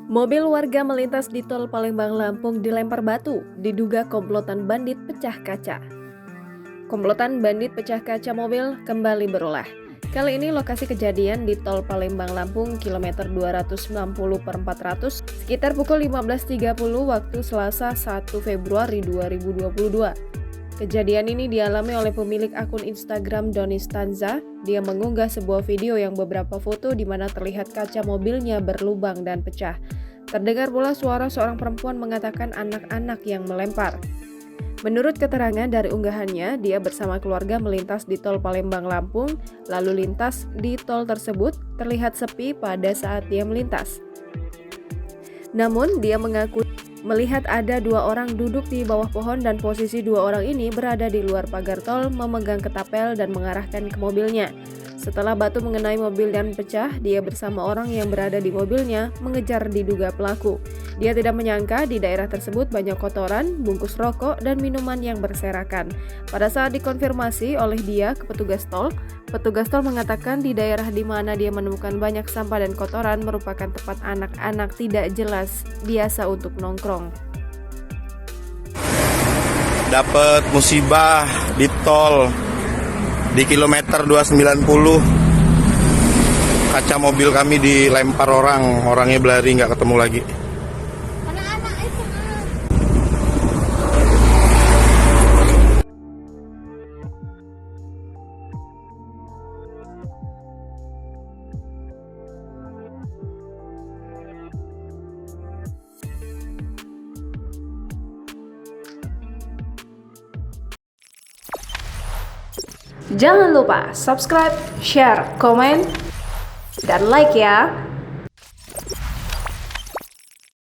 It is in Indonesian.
Mobil warga melintas di tol Palembang Lampung dilempar batu, diduga komplotan bandit pecah kaca. Komplotan bandit pecah kaca mobil kembali berulah. Kali ini lokasi kejadian di tol Palembang Lampung kilometer 290/400 sekitar pukul 15.30 waktu Selasa 1 Februari 2022. Kejadian ini dialami oleh pemilik akun Instagram Doni Stanza. Dia mengunggah sebuah video yang beberapa foto di mana terlihat kaca mobilnya berlubang dan pecah. Terdengar pula suara seorang perempuan mengatakan anak-anak yang melempar. Menurut keterangan dari unggahannya, dia bersama keluarga melintas di tol Palembang Lampung. Lalu lintas di tol tersebut terlihat sepi pada saat dia melintas. Namun, dia mengaku melihat ada dua orang duduk di bawah pohon dan posisi dua orang ini berada di luar pagar tol memegang ketapel dan mengarahkan ke mobilnya. Setelah batu mengenai mobil dan pecah, dia bersama orang yang berada di mobilnya mengejar diduga pelaku. Dia tidak menyangka di daerah tersebut banyak kotoran, bungkus rokok, dan minuman yang berserakan. Pada saat dikonfirmasi oleh dia ke petugas tol mengatakan di daerah di mana dia menemukan banyak sampah dan kotoran merupakan tempat anak-anak tidak jelas biasa untuk nongkrong. Dapat musibah di tol di kilometer 290. Kaca mobil kami dilempar orangnya berlari nggak ketemu lagi. Anak-anak itu Jangan lupa subscribe, share, komen, dan like ya.